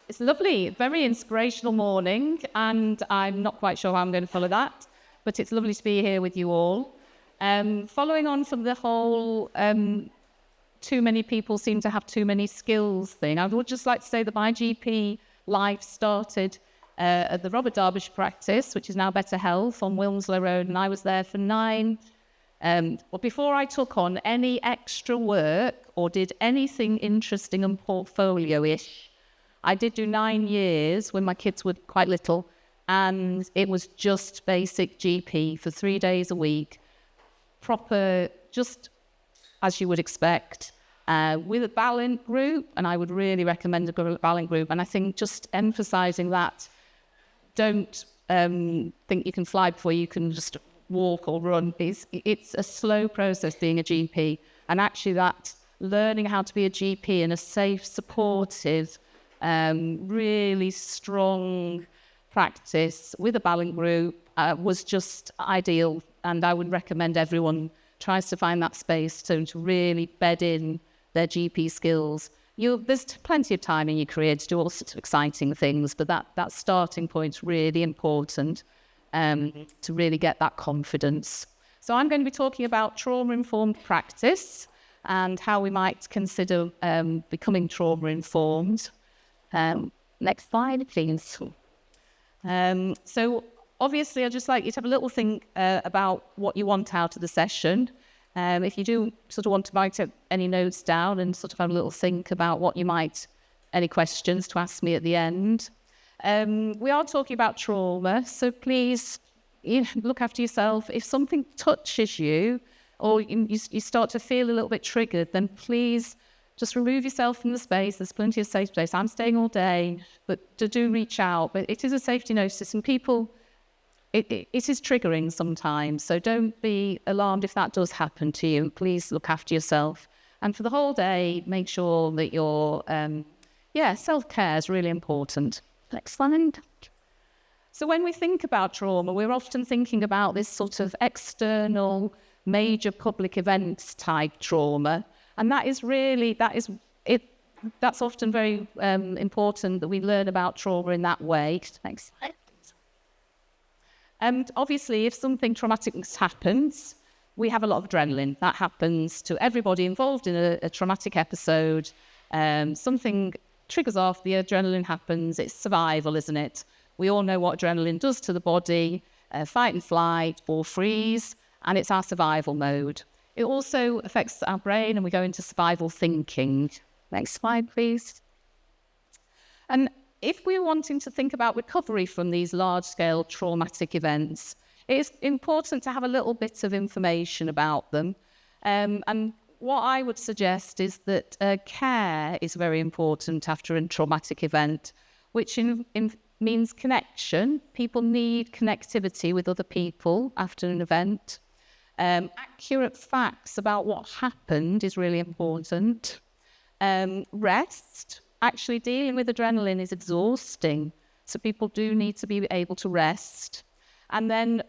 It's lovely, very inspirational morning, and I'm not quite sure how I'm going to follow that, but it's lovely to be here with you all. Following on from the whole too many people seem to have too many skills thing, I would just like to say that my GP life started at the Robert Derbyshire practice, which is now Better Health on Wilmslow Road, and I was there for 9. Well, before I took on any extra work or did anything interesting and portfolio-ish, I did do 9 years when my kids were quite little, and it was just basic GP for 3 days a week, proper, just as you would expect, with a Balint group, and I would really recommend a Balint group. And I think just emphasising that, don't think you can fly before you can just walk or run. It's a slow process being a GP, and actually that learning how to be a GP in a safe, supportive, really strong practice with a Balint group was just ideal, and I would recommend everyone tries to find that space to really bed in their GP skills. There's plenty of time in your career to do all sorts of exciting things, but that starting point's really important to really get that confidence. So I'm going to be talking about trauma-informed practice and how we might consider becoming trauma-informed. Next slide, please. So obviously, I'd just like you to have a little think about what you want out of the session. If you do sort of want to write any notes down and sort of have a little think about what you might, any questions to ask me at the end. We are talking about trauma, so please look after yourself. If something touches you or you start to feel a little bit triggered, then please just remove yourself from the space. There's plenty of safe space. I'm staying all day, but do reach out. But it is a safety notice, and people, it is triggering sometimes. So don't be alarmed if that does happen to you. Please look after yourself. And for the whole day, make sure that your self-care is really important. Next slide. So when we think about trauma, we're often thinking about this sort of external, major public events type trauma. And that's often very important that we learn about trauma in that way. Next slide. And obviously, if something traumatic happens, we have a lot of adrenaline. That happens to everybody involved in a traumatic episode. Something triggers off, the adrenaline happens. It's survival, isn't it? We all know what adrenaline does to the body, fight and flight or freeze, and it's our survival mode. It also affects our brain, and we go into survival thinking. Next slide, please. And if we're wanting to think about recovery from these large-scale traumatic events, it's important to have a little bit of information about them. And what I would suggest is that care is very important after a traumatic event, which means connection. People need connectivity with other people after an event. Accurate facts about what happened is really important. Rest. Actually, dealing with adrenaline is exhausting, so people do need to be able to rest. And then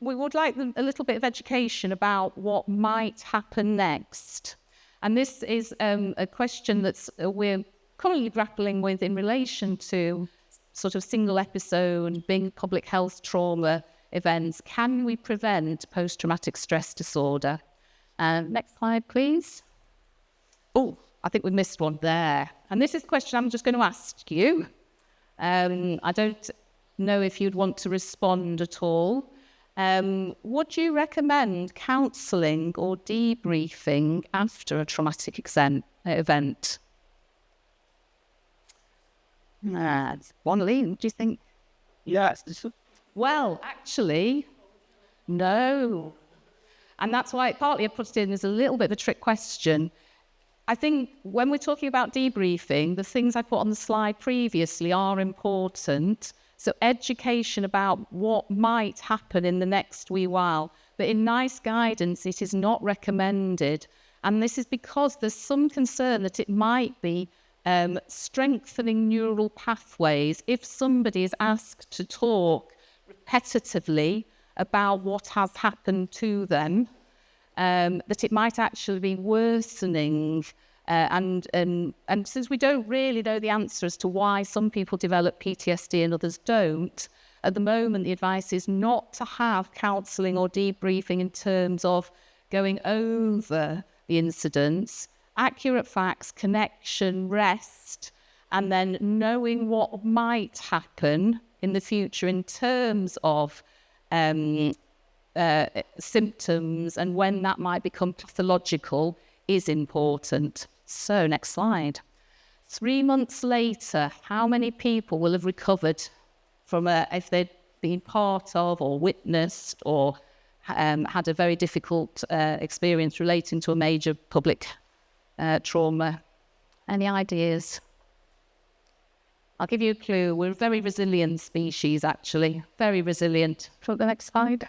we would like a little bit of education about what might happen next. And this is a question that's we're currently grappling with in relation to sort of single episode, big public health trauma events. Can we prevent post-traumatic stress disorder? Next slide, please. Oh, I think we missed one there. And this is a question I'm just going to ask you. I don't know if you'd want to respond at all. Would you recommend counselling or debriefing after a traumatic event? One lean, do you think? Yes. Well, actually, no. And that's why partly I put it in as a little bit of a trick question. I think when we're talking about debriefing, the things I put on the slide previously are important. So education about what might happen in the next wee while. But in NICE guidance, it is not recommended. And this is because there's some concern that it might be strengthening neural pathways if somebody is asked to talk repetitively about what has happened to them, that it might actually be worsening And since we don't really know the answer as to why some people develop PTSD and others don't, at the moment the advice is not to have counselling or debriefing in terms of going over the incidents, accurate facts, connection, rest, and then knowing what might happen in the future in terms of symptoms and when that might become pathological is important. So next slide. 3 months later, how many people will have recovered from if they'd been part of or witnessed or had a very difficult experience relating to a major public trauma? Any ideas? I'll give you a clue. We're a very resilient species, actually. Very resilient. For the next slide.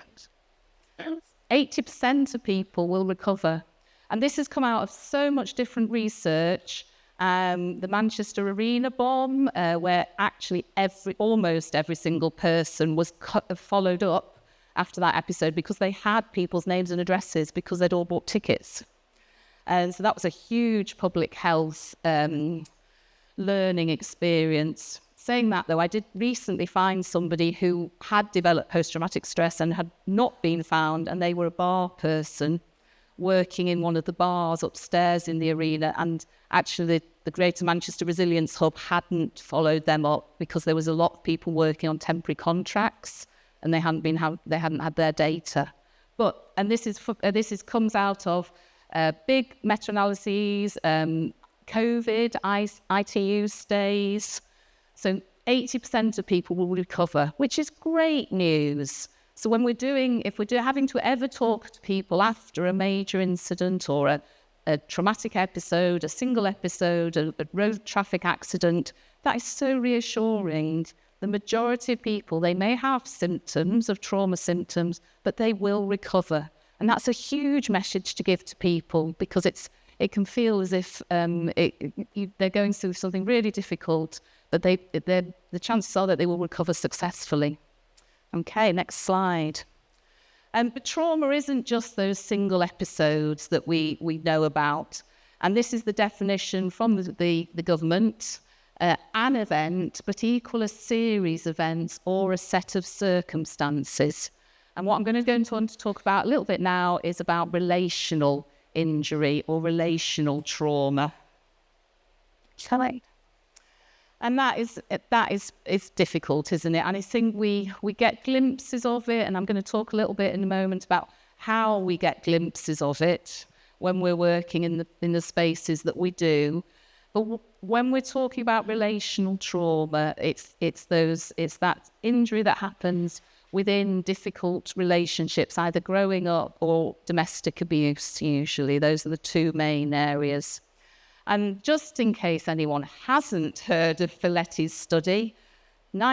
80% of people will recover. And this has come out of so much different research. The Manchester Arena bomb, where actually almost every single person was followed up after that episode because they had people's names and addresses because they'd all bought tickets. And so that was a huge public health learning experience. Saying that, though, I did recently find somebody who had developed post-traumatic stress and had not been found, and they were a bar person working in one of the bars upstairs in the arena, and actually the Greater Manchester Resilience Hub hadn't followed them up because there was a lot of people working on temporary contracts and they hadn't had their data. And this comes out of big meta-analyses, COVID, ITU stays. So 80% of people will recover, which is great news. So when if we're having to ever talk to people after a major incident or a traumatic episode, a single episode, a road traffic accident, that is so reassuring. The majority of people, they may have symptoms of trauma symptoms, but they will recover. And that's a huge message to give to people because it can feel as if they're going through something really difficult, but the chances are that they will recover successfully. Okay, next slide. But trauma isn't just those single episodes that we know about. And this is the definition from the government. An event, but equal a series of events or a set of circumstances. And what I'm going to go on to talk about a little bit now is about relational injury or relational trauma. Shall I? And that is difficult, isn't it? And I think we get glimpses of it, and I'm going to talk a little bit in a moment about how we get glimpses of it when we're working in the spaces that we do. But when we're talking about relational trauma, it's that injury that happens within difficult relationships, either growing up or domestic abuse, usually. Those are the two main areas. And just in case anyone hasn't heard of Folletti's study, in the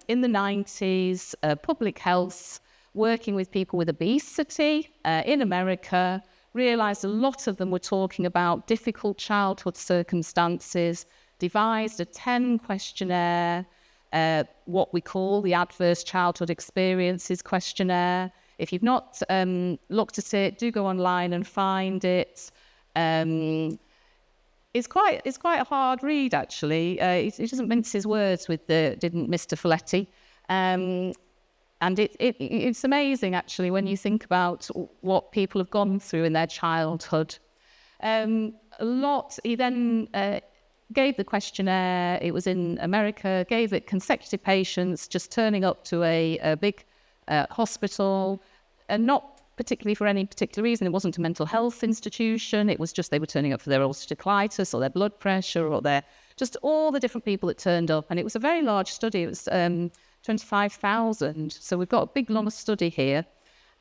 90s, public health, working with people with obesity in America, realised a lot of them were talking about difficult childhood circumstances, devised a 10 questionnaire, what we call the Adverse Childhood Experiences Questionnaire. If you've not looked at it, do go online and find it. It's quite a hard read, actually. He doesn't mince his words didn't Mr. Folletti. And it's amazing, actually, when you think about what people have gone through in their childhood. He then gave the questionnaire. It was in America, gave it consecutive patients, just turning up to a big hospital, and not particularly for any particular reason. It wasn't a mental health institution. It was just they were turning up for their ulcerative colitis or their blood pressure or just all the different people that turned up. And it was a very large study. It was 25,000. So we've got a big, long study here.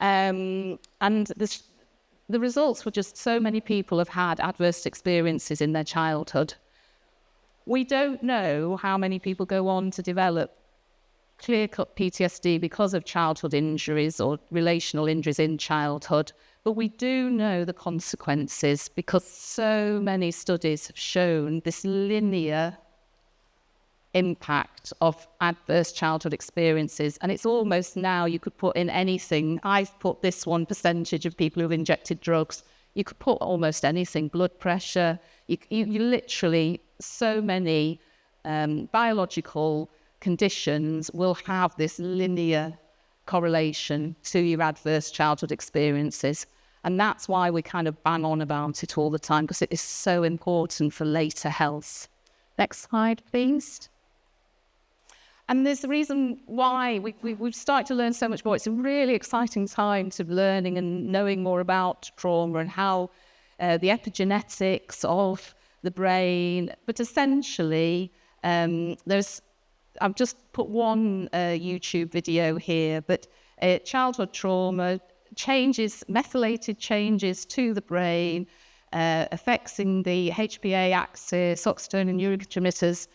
And the results were just so many people have had adverse experiences in their childhood. We don't know how many people go on to develop clear-cut PTSD because of childhood injuries or relational injuries in childhood, but we do know the consequences because so many studies have shown this linear impact of adverse childhood experiences. And it's almost now you could put in anything. I've put this 1% of people who've injected drugs. You could put almost anything, blood pressure. You literally, so many biological conditions will have this linear correlation to your adverse childhood experiences. And that's why we kind of bang on about it all the time, because it is so important for later health. Next slide, please. And there's the reason why we've started to learn so much more. It's a really exciting time to learning and knowing more about trauma and how the epigenetics of the brain. But essentially, I've just put one YouTube video here, but childhood trauma changes, methylated changes to the brain, affecting the HPA axis, oxytocin and neurotransmitters.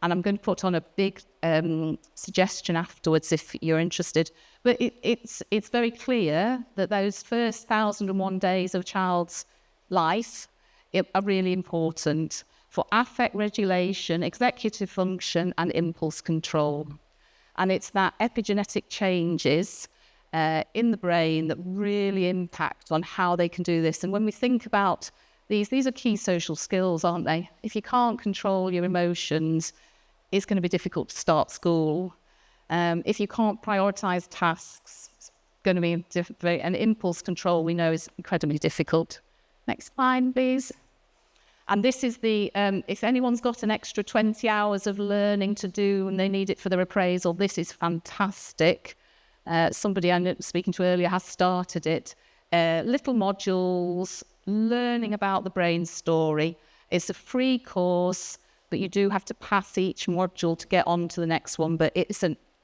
And I'm going to put on a big suggestion afterwards if you're interested. But it's very clear that those first 1,001 days of a child's life are really important for affect regulation, executive function, and impulse control. And it's that epigenetic changes in the brain that really impact on how they can do this. And when we think about these are key social skills, aren't they? If you can't control your emotions, it's going to be difficult to start school. If you can't prioritise tasks, it's going to be difficult. And impulse control, we know, is incredibly difficult. Next slide, please. And this is the, if anyone's got an extra 20 hours of learning to do and they need it for their appraisal, this is fantastic. Somebody I was speaking to earlier has started it. Little modules, learning about the brain story. It's a free course, but you do have to pass each module to get on to the next one. But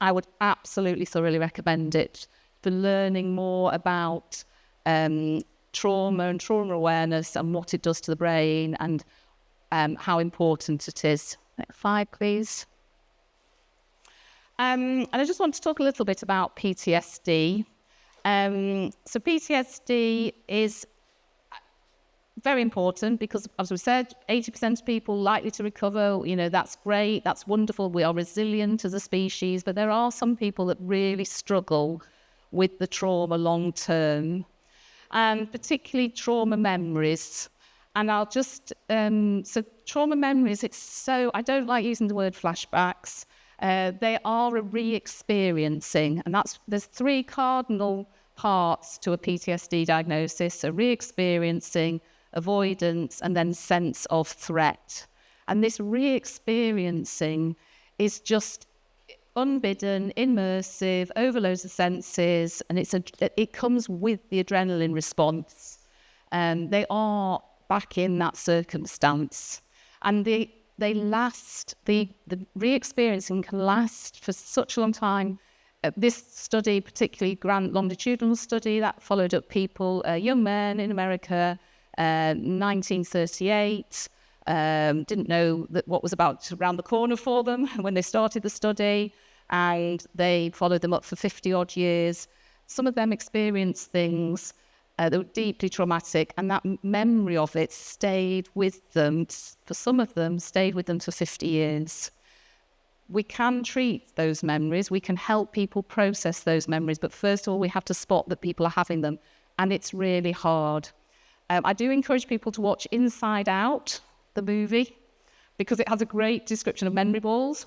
I would absolutely thoroughly recommend it for learning more about trauma and trauma awareness and what it does to the brain and how important it is. Next slide, please. And I just want to talk a little bit about PTSD. So PTSD is very important because, as we said, 80% of people likely to recover. That's great, that's wonderful. We are resilient as a species, but there are some people that really struggle with the trauma long term, and particularly trauma memories. And I'll just, so trauma memories, I don't like using the word flashbacks. They are a re-experiencing, and there's 3 cardinal parts to a PTSD diagnosis: so re-experiencing, avoidance, and then sense of threat. And this re-experiencing is just unbidden, immersive, overloads the senses, and it comes with the adrenaline response. They are back in that circumstance, and they last. The re-experiencing can last for such a long time. This study, particularly longitudinal study, that followed up people, young men in America, 1938, didn't know that what was about around the corner for them when they started the study, and they followed them up for 50 odd years. Some of them experienced things that were deeply traumatic, and that memory of it stayed with them. For some of them, stayed with them for 50 years. We can treat those memories, we can help people process those memories, but first of all, we have to spot that people are having them, and it's really hard. I do encourage people to watch Inside Out, the movie, because it has a great description of memory balls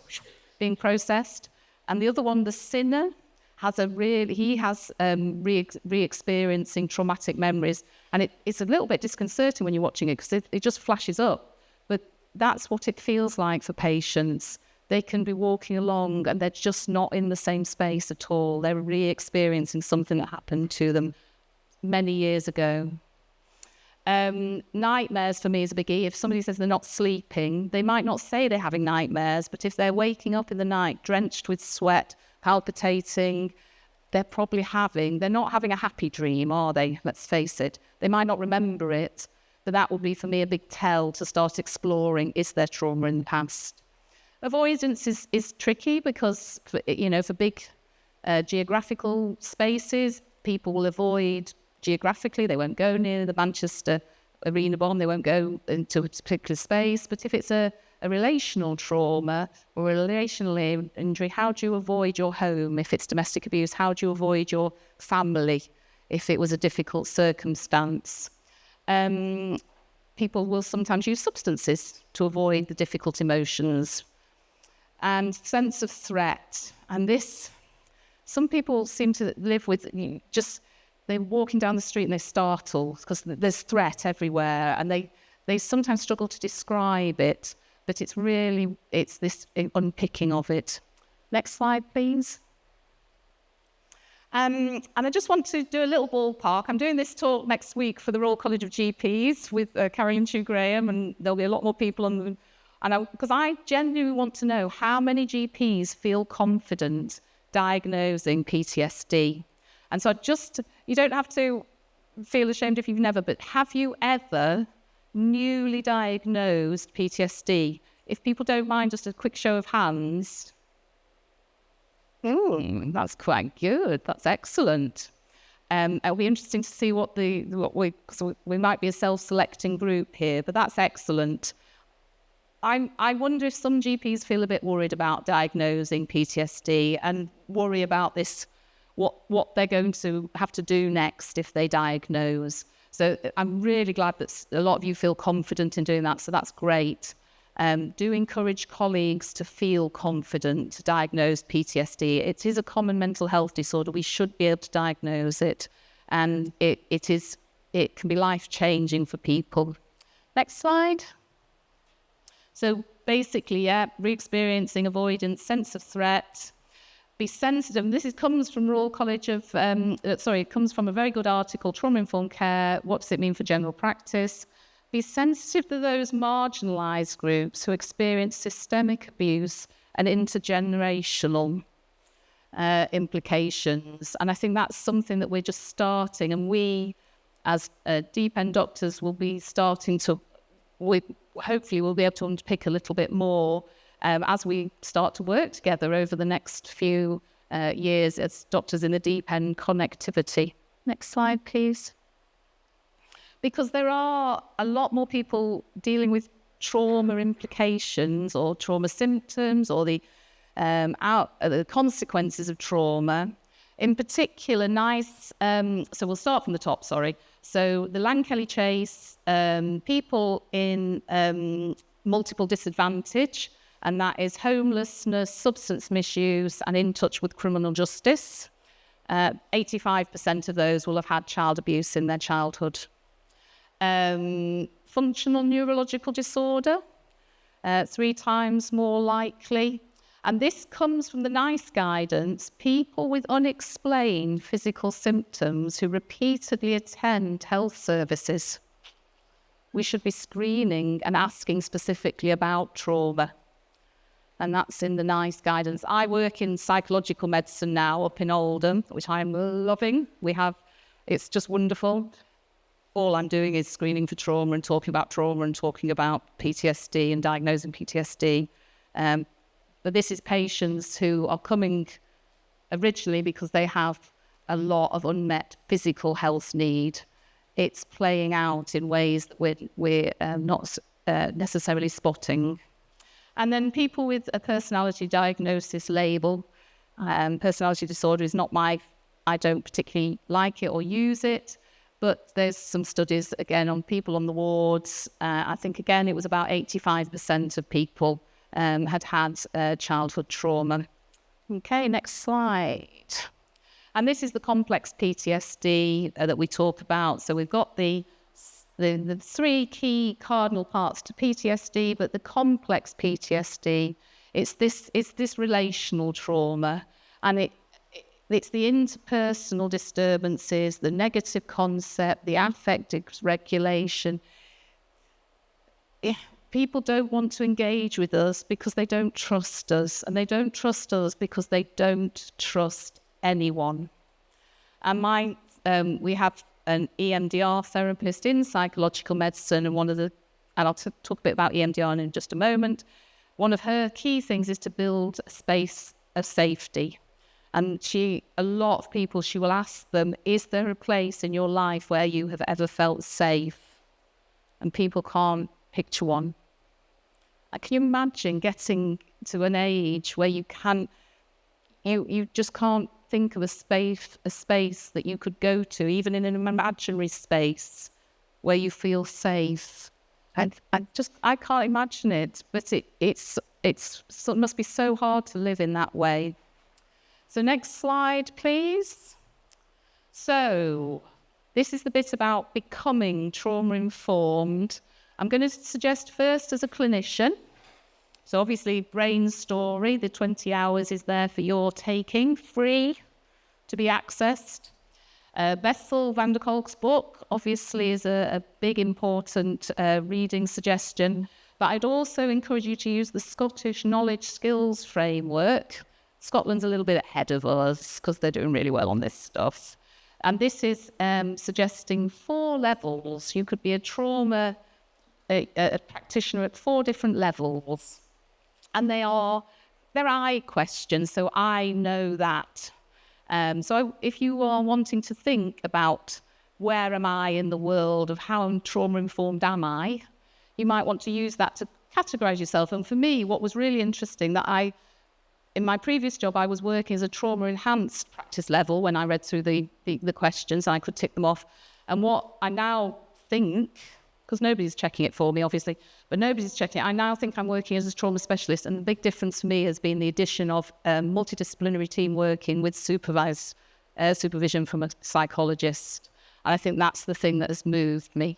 being processed. And the other one, The Sinner, has re-experiencing traumatic memories. And it's a little bit disconcerting when you're watching it, because it just flashes up. But that's what it feels like for patients. They can be walking along and they're just not in the same space at all. They're re-experiencing something that happened to them many years ago. Nightmares for me is a biggie. If somebody says they're not sleeping, they might not say they're having nightmares, but if they're waking up in the night drenched with sweat, palpitating, they're not having a happy dream, are they? Let's face it. They might not remember it, but that would be for me a big tell to start exploring, is there trauma in the past? Avoidance is tricky because, for big geographical spaces, people will avoid geographically. They won't go near the Manchester Arena bomb. They won't go into a particular space. But if it's a relational trauma or a relational injury, how do you avoid your home? If it's domestic abuse, how do you avoid your family? if it was a difficult circumstance. People will sometimes use substances to avoid the difficult emotions. And sense of threat. And this, some people seem to live with they're walking down the street and they're startled because there's threat everywhere, and they sometimes struggle to describe it, but it's this unpicking of it. Next slide, please. And I just want to do a little ballpark. I'm doing this talk next week for the Royal College of GPs with Carrie and Chu Graham, and there'll be a lot more people on because I genuinely want to know how many GPs feel confident diagnosing PTSD. And so you don't have to feel ashamed if you've never, but have you ever newly diagnosed PTSD? If people don't mind, just a quick show of hands. That's quite good. That's excellent. It'll be interesting to see because we might be a self-selecting group here, but that's excellent. I wonder if some GPs feel a bit worried about diagnosing PTSD and worry about this, what they're going to have to do next if they diagnose. So I'm really glad that a lot of you feel confident in doing that, so that's great. Do encourage colleagues to feel confident to diagnose PTSD. It is a common mental health disorder. We should be able to diagnose it, and it can be life-changing for people. Next slide. So basically, re-experiencing avoidance, sense of threat, be sensitive. And this comes from Royal College of, it comes from a very good article, Trauma-Informed Care, What Does It Mean for General Practice? Be sensitive to those marginalised groups who experience systemic abuse and intergenerational implications. And I think that's something that we're just starting, and we, as deep end doctors, will be starting to, hopefully we'll be able to unpick a little bit more as we start to work together over the next few years as doctors in the deep end connectivity. Next slide, please. Because there are a lot more people dealing with trauma implications or trauma symptoms or the consequences of trauma. In particular, so we'll start from the top, So the Lankelly Chase, people in multiple disadvantage, and that is homelessness, substance misuse, and in touch with criminal justice. 85% of those will have had child abuse in their childhood. Functional neurological disorder, 3 times more likely. And this comes from the NICE guidance, people with unexplained physical symptoms who repeatedly attend health services. We should be screening and asking specifically about trauma. And that's in the NICE guidance. I work in psychological medicine now up in Oldham, which I'm loving. It's just wonderful. All I'm doing is screening for trauma and talking about PTSD and diagnosing PTSD. But this is patients who are coming originally because they have a lot of unmet physical health need. It's playing out in ways that we're not necessarily spotting. And then people with a personality diagnosis label, personality disorder is not I don't particularly like it or use it, but there's some studies, again, on people on the wards. I think, again, it was about 85% of people had childhood trauma. Okay, next slide. And this is the complex PTSD that we talk about. So we've got the 3 key cardinal parts to PTSD, but the complex PTSD, it's this relational trauma, and it's the interpersonal disturbances, the negative concept, the affective regulation. People don't want to engage with us because they don't trust us, and they don't trust us because they don't trust anyone. And we have an EMDR therapist in psychological medicine, and I'll talk a bit about EMDR in just a moment. One of her key things is to build a space of safety. And a lot of people, she will ask them, is there a place in your life where you have ever felt safe? And people can't picture one. Can you imagine getting to an age where you just can't think of a space that you could go to, even in an imaginary space, where you feel safe. And I can't imagine it, but it must be so hard to live in that way. So next slide, please. So this is the bit about becoming trauma-informed. I'm going to suggest first as a clinician. So obviously, Brain Story, the 20 hours is there for your taking, free to be accessed. Bethel van der Kolk's book, obviously, is a big, important reading suggestion. But I'd also encourage you to use the Scottish Knowledge Skills Framework. Scotland's a little bit ahead of us because they're doing really well on this stuff. And this is suggesting 4 levels. You could be a practitioner at 4 different levels. And they're I questions, so I know that. So if you are wanting to think about where am I in the world of how trauma-informed am I, you might want to use that to categorize yourself. And for me, what was really interesting that in my previous job, I was working as a trauma-enhanced practice level when I read through the questions and I could tick them off. And what I now think, because nobody's checking it for me, obviously, but nobody's checking it, I now think I'm working as a trauma specialist. And the big difference for me has been the addition of a multidisciplinary team working with supervision from a psychologist. And I think that's the thing that has moved me.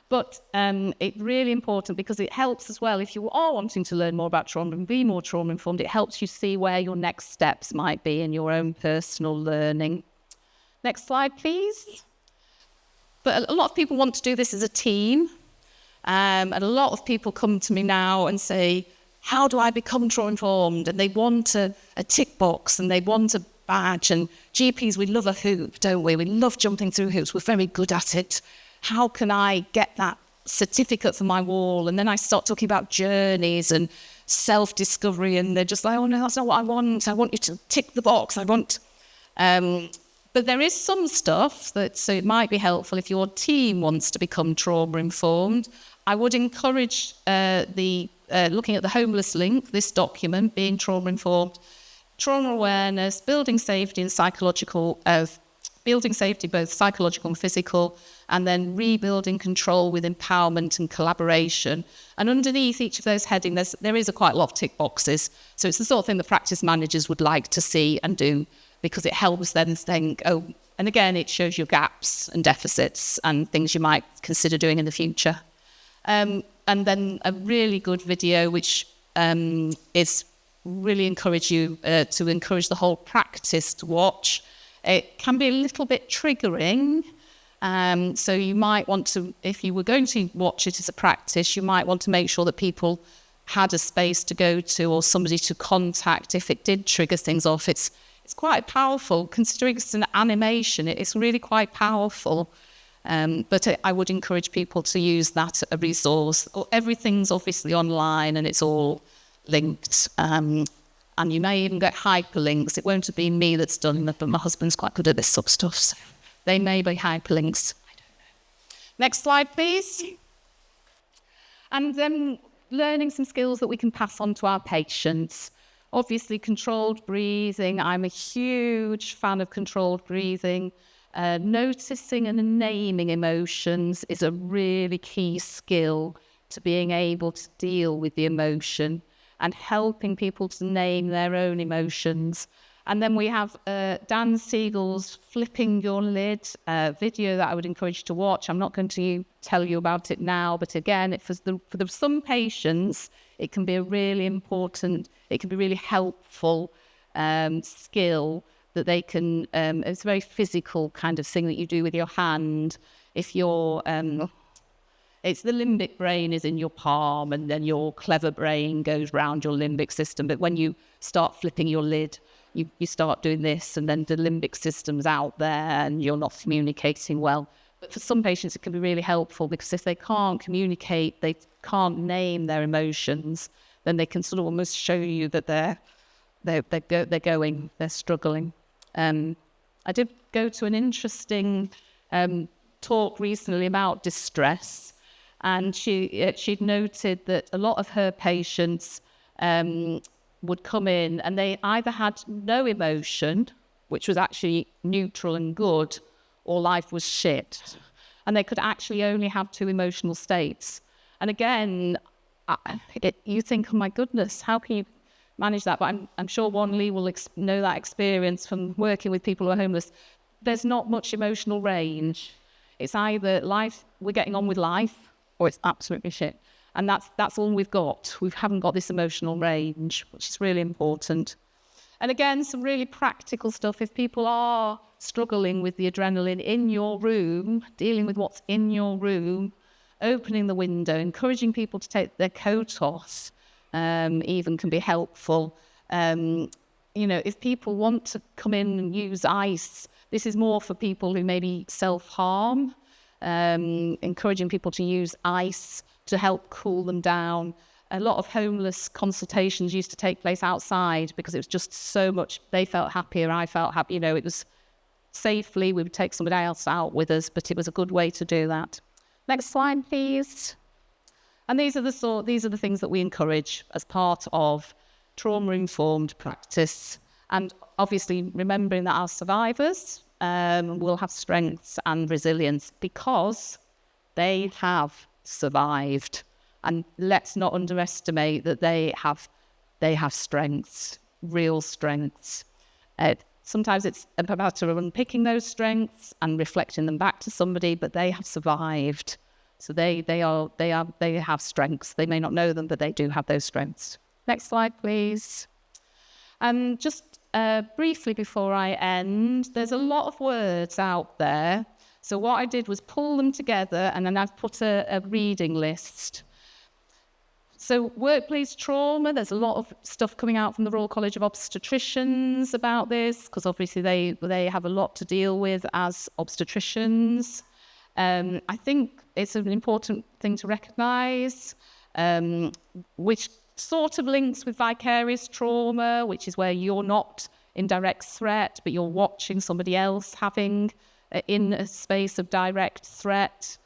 But it's really important because it helps as well. If you are wanting to learn more about trauma and be more trauma-informed, it helps you see where your next steps might be in your own personal learning. Next slide, please. But a lot of people want to do this as a team. And a lot of people come to me now and say, how do I become trauma-informed? And they want a tick box and they want a badge. And GPs, we love a hoop, don't we? We love jumping through hoops. We're very good at it. How can I get that certificate for my wall? And then I start talking about journeys and self-discovery. And they're just like, oh, no, that's not what I want. I want you to tick the box. But there is some stuff so it might be helpful if your team wants to become trauma-informed. I would encourage looking at the homeless link, this document, being trauma-informed, trauma awareness, building safety and building safety, both psychological and physical, and then rebuilding control with empowerment and collaboration. And underneath each of those headings, there is quite a lot of tick boxes. So it's the sort of thing the practice managers would like to see and do, because it helps them think, and again, it shows your gaps and deficits and things you might consider doing in the future. And then a really good video, which is really encourage you to encourage the whole practice to watch. It can be a little bit triggering. So you might want to, if you were going to watch it as a practice, you might want to make sure that people had a space to go to or somebody to contact if it did trigger things off. It's quite powerful, considering it's an animation. It's really quite powerful. But I would encourage people to use that as a resource. Everything's obviously online and it's all linked. And you may even get hyperlinks. It won't have been me that's done that, but my husband's quite good at this sort of stuff. So they may be hyperlinks. I don't know. Next slide, please. And then learning some skills that we can pass on to our patients. Obviously, controlled breathing. I'm a huge fan of controlled breathing. Noticing and naming emotions is a really key skill to being able to deal with the emotion and helping people to name their own emotions. And then we have Dan Siegel's Flipping Your Lid video that I would encourage you to watch. I'm not going to tell you about it now, but again, for some patients, it can be a really important, it can be really helpful skill that they can, it's a very physical kind of thing that you do with your hand. If you're, it's the limbic brain is in your palm and then your clever brain goes round your limbic system. But when you start flipping your lid, you start doing this and then the limbic system's out there and you're not communicating well. But for some patients, it can be really helpful because if they can't communicate, they can't name their emotions, then they can sort of almost show you that they're struggling. I did go to an interesting talk recently about distress, and she'd noted that a lot of her patients would come in and they either had no emotion which was actually neutral and good, or life was shit. And they could actually only have two emotional states. And again, you think, oh my goodness, how can you manage that? But I'm sure Wan Lee will know that experience from working with people who are homeless. There's not much emotional range. It's either life, we're getting on with life, or it's absolutely shit. And that's all we've got. We haven't got this emotional range, which is really important. And again, some really practical stuff. If people are struggling with the adrenaline in your room, dealing with what's in your room, opening the window, encouraging people to take their coat off, even can be helpful. If people want to come in and use ice, this is more for people who maybe self-harm, encouraging people to use ice to help cool them down. A lot of homeless consultations used to take place outside because it was just so much. They felt happier, I felt happy. It was safely. We would take somebody else out with us, but it was a good way to do that. Next slide, please. And these are the things that we encourage as part of trauma-informed practice. And obviously remembering that our survivors will have strengths and resilience because they have survived. And let's not underestimate that they have strengths, real strengths. Sometimes it's about unpicking those strengths and reflecting them back to somebody, but they have survived. So they have strengths. They may not know them, but they do have those strengths. Next slide, please. And just briefly before I end, there's a lot of words out there. So what I did was pull them together, and then I've put a reading list. So workplace trauma, there's a lot of stuff coming out from the Royal College of Obstetricians about this, because obviously they have a lot to deal with as obstetricians. I think it's an important thing to recognise, which sort of links with vicarious trauma, which is where you're not in direct threat, but you're watching somebody else having in a space of direct threat.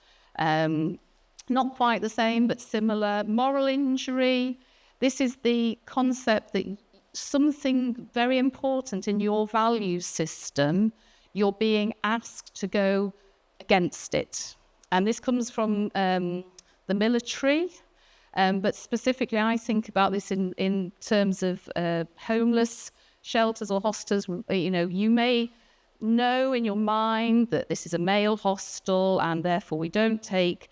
Not quite the same, but similar. Moral injury. This is the concept that something very important in your value system, you're being asked to go against it. And this comes from the military, but specifically I think about this in terms of homeless shelters or hostels. You may know in your mind that this is a male hostel and therefore we don't take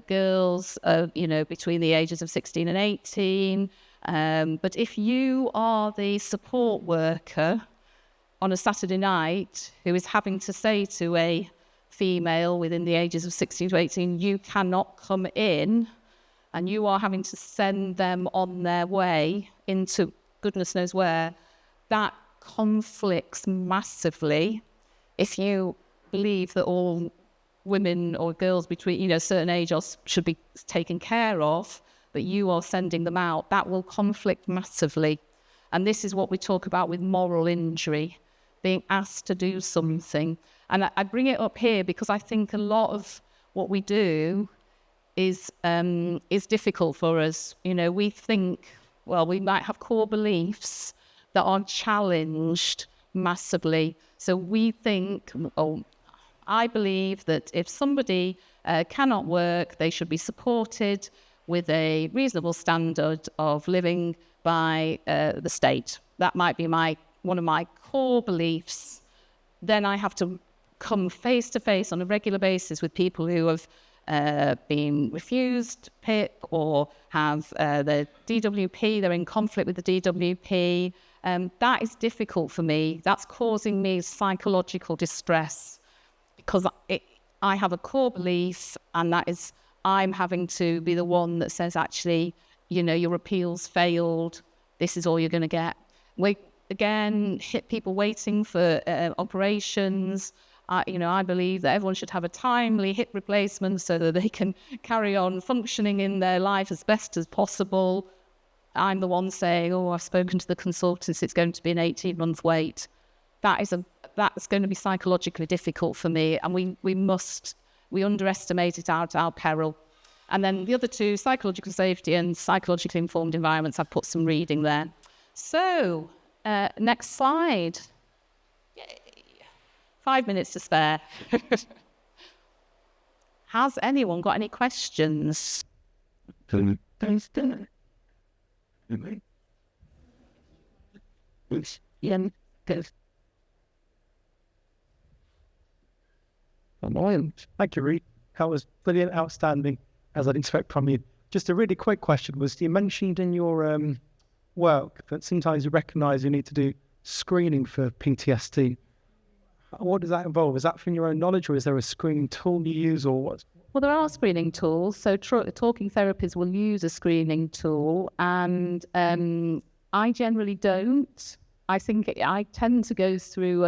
girls, between the ages of 16 and 18. But if you are the support worker on a Saturday night who is having to say to a female within the ages of 16 to 18, you cannot come in, and you are having to send them on their way into goodness knows where, that conflicts massively if you believe that all women or girls between a certain age should be taken care of, but you are sending them out. That will conflict massively. And this is what we talk about with moral injury, being asked to do something. And I bring it up here because I think a lot of what we do is difficult for us. We think, we might have core beliefs that are challenged massively. So we think, I believe that if somebody cannot work, they should be supported with a reasonable standard of living by the state. That might be one of my core beliefs. Then I have to come face to face on a regular basis with people who have been refused PIP or have the DWP, they're in conflict with the DWP. That is difficult for me. That's causing me psychological distress, because I have a core belief, and that is I'm having to be the one that says, actually, your appeals failed. This is all you're going to get. We, again, hit people waiting for operations. I believe that everyone should have a timely hip replacement so that they can carry on functioning in their life as best as possible. I'm the one saying, I've spoken to the consultants, it's going to be an 18-month wait. That's going to be psychologically difficult for me, and we underestimate it at our peril. And then the other two, psychological safety and psychologically informed environments, I've put some reading there. So, next slide. 5 minutes to spare. Has anyone got any questions? Thank you, Ruth. That was brilliant, outstanding, as I'd expect from you. Just a really quick question was, you mentioned in your work that sometimes you recognise you need to do screening for PTSD. What does that involve? Is that from your own knowledge, or is there a screening tool you use, or what? Well, there are screening tools. So talking therapists will use a screening tool, and I generally don't. I think I tend to go through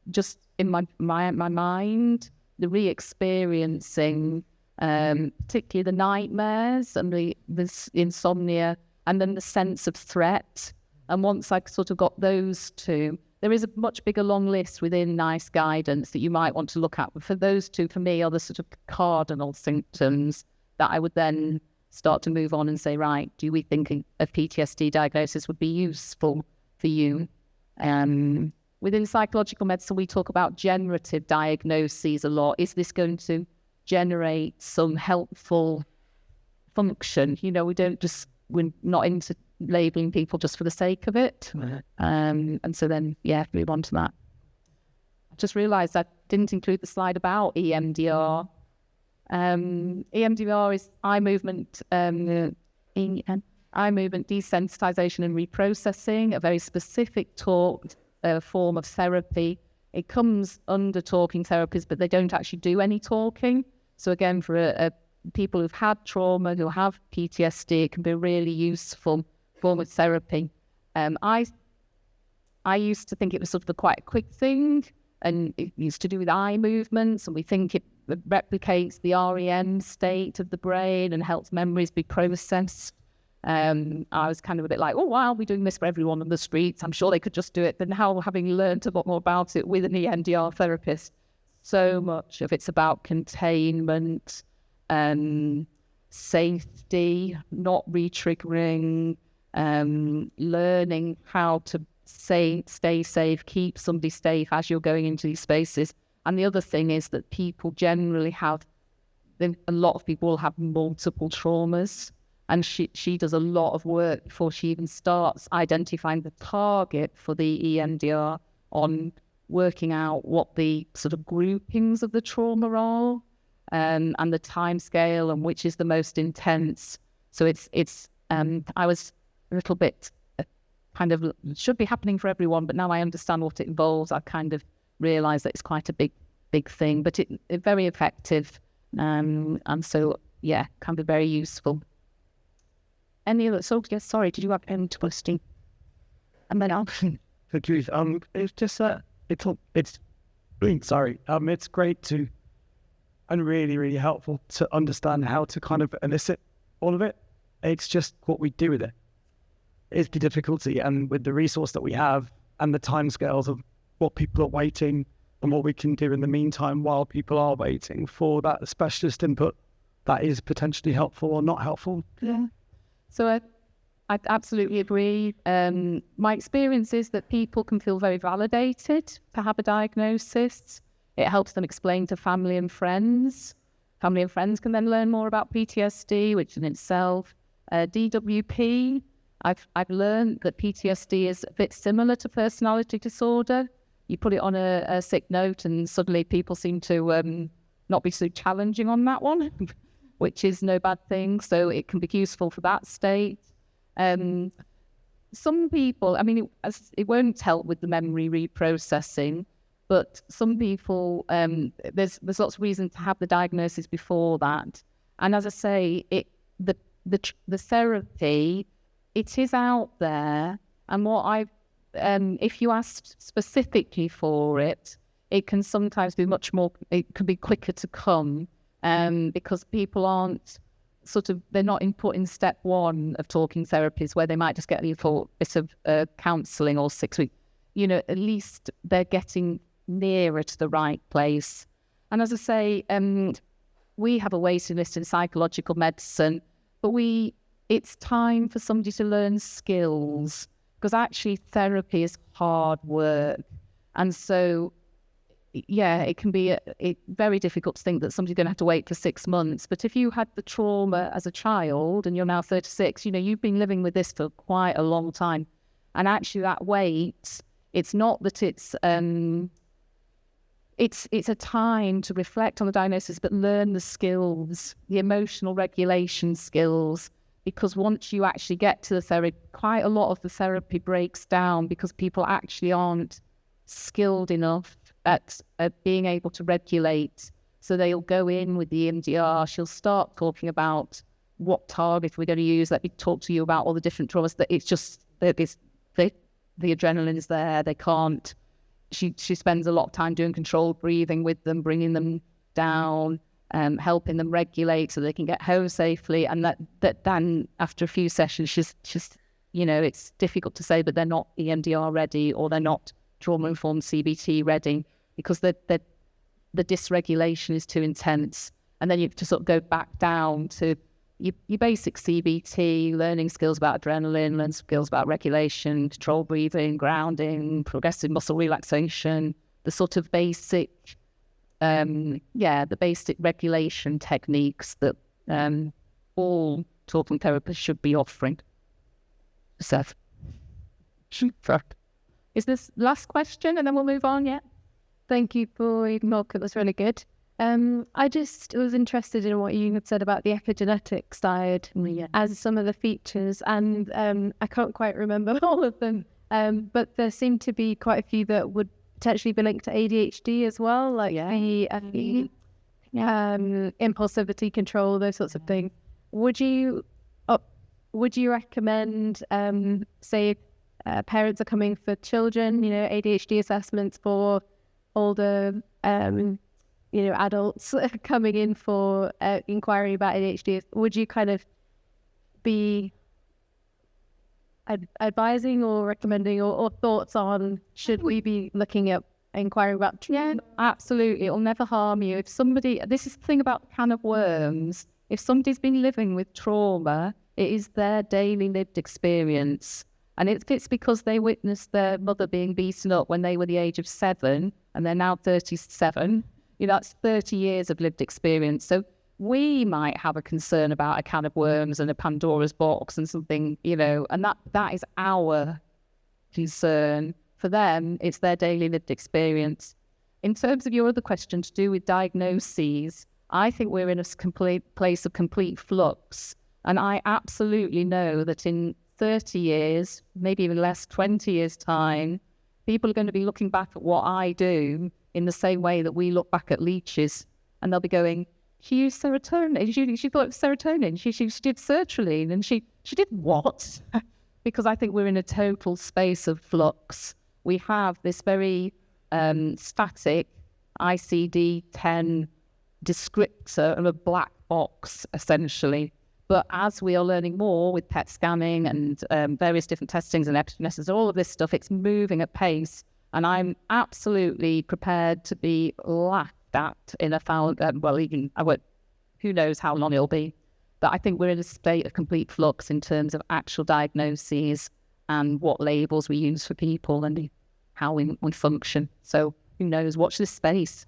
just in my mind, the re-experiencing, particularly the nightmares and the insomnia, and then the sense of threat. And once I've sort of got those two, there is a much bigger long list within NICE guidance that you might want to look at. But for those two, for me, are the sort of cardinal symptoms that I would then start to move on and say, right, do we think a PTSD diagnosis would be useful for you? Within psychological medicine, we talk about generative diagnoses a lot. Is this going to generate some helpful function? You know, we're not into labelling people just for the sake of it. And so then, move on to that. I just realised I didn't include the slide about EMDR. EMDR is eye movement desensitization and reprocessing, a very specific form of therapy. It comes under talking therapies, but they don't actually do any talking. So again, for people who've had trauma, who have PTSD, it can be a really useful form of therapy. I used to think it was sort of quite a quick thing, and it used to do with eye movements, and we think it replicates the REM state of the brain and helps memories be processed. I was kind of a bit like, oh, why aren't we doing this for everyone on the streets? I'm sure they could just do it. But now, having learned a lot more about it with an EMDR therapist, so much of it's about containment, safety, not re-triggering, learning how to stay safe, keep somebody safe as you're going into these spaces. And the other thing is that people generally a lot of people will have multiple traumas. And she does a lot of work before she even starts identifying the target for the EMDR on working out what the sort of groupings of the trauma are, and the time scale and which is the most intense. So it's I was a little bit kind of, should be happening for everyone, but now I understand what it involves. I kind of realised that it's quite a big thing, but it's very effective, and so can be very useful. Any other? So yes, sorry, did you have any question? And then it's just that it's great to, and really, really helpful to understand how to kind of elicit all of it. It's just what we do with it is the difficulty, and with the resource that we have and the timescales of what people are waiting and what we can do in the meantime while people are waiting for that specialist input that is potentially helpful or not helpful. Yeah. So I absolutely agree. My experience is that people can feel very validated to have a diagnosis. It helps them explain to family and friends. Family and friends can then learn more about PTSD, which in itself, DWP. I've learned that PTSD is a bit similar to personality disorder. You put it on a sick note and suddenly people seem to not be so challenging on that one, which is no bad thing. So it can be useful for that state. Some people, I mean, it won't help with the memory reprocessing, but some people, there's lots of reason to have the diagnosis before that. And as I say, the therapy, it is out there. And if you ask specifically for it, it can sometimes be it can be quicker to come, because people aren't they're not input in step one of talking therapies where they might just get a little bit of counselling or 6 weeks. At least they're getting nearer to the right place. And as I say, we have a waiting list in psychological medicine, but it's time for somebody to learn skills, because actually therapy is hard work. And so, yeah, it can be very difficult to think that somebody's going to have to wait for 6 months. But if you had the trauma as a child and you're now 36, you've been living with this for quite a long time. And actually that wait, it's not that it's a time to reflect on the diagnosis, but learn the skills, the emotional regulation skills, because once you actually get to the therapy, quite a lot of the therapy breaks down because people actually aren't skilled enough at being able to regulate. So they'll go in with the EMDR, she'll start talking about what target we're going to use. Let me talk to you about all the different traumas. That it's just, the adrenaline's there, they can't. She spends a lot of time doing controlled breathing with them, bringing them down, helping them regulate so they can get home safely. And that then after a few sessions, she's it's difficult to say, but they're not EMDR ready or they're not trauma-informed CBT ready because the dysregulation is too intense. And then you have to sort of go back down to your basic CBT, learning skills about adrenaline, learn skills about regulation, controlled breathing, grounding, progressive muscle relaxation, the sort of basic, the basic regulation techniques that all talking therapists should be offering. Seth. Is this last question and then we'll move on, yeah? Thank you for your milk, it was really good. I just was interested in what you had said about the epigenetic side as some of the features, and I can't quite remember all of them, but there seem to be quite a few that would potentially be linked to ADHD as well, like the impulsivity control, those sorts of things. Would you recommend, say, parents are coming for children, ADHD assessments for older adults coming in for inquiry about ADHD, would you kind of be advising or recommending or thoughts on should we be looking at inquiring about treatment? Yeah, absolutely. It'll never harm you. If somebody, this is the thing about the can of worms, if somebody's been living with trauma, it is their daily lived experience. And if it's because they witnessed their mother being beaten up when they were the age of 7 and they're now 37, that's 30 years of lived experience. So we might have a concern about a can of worms and a Pandora's box and something, and that is our concern. For them, it's their daily lived experience. In terms of your other question to do with diagnoses, I think we're in a complete place of complete flux. And I absolutely know that in 30 years, maybe even less, 20 years' time, people are going to be looking back at what I do in the same way that we look back at leeches, and they'll be going, she used serotonin, she thought it was serotonin, she did sertraline, and she did what? Because I think we're in a total space of flux. We have this very static ICD-10 descriptor of a black box, essentially. But as we are learning more with PET scanning and various different testings and epigenetics, all of this stuff, it's moving at pace. And I'm absolutely prepared to be laughed at in a who knows how long it'll be. But I think we're in a state of complete flux in terms of actual diagnoses and what labels we use for people and how we function. So who knows? Watch this space.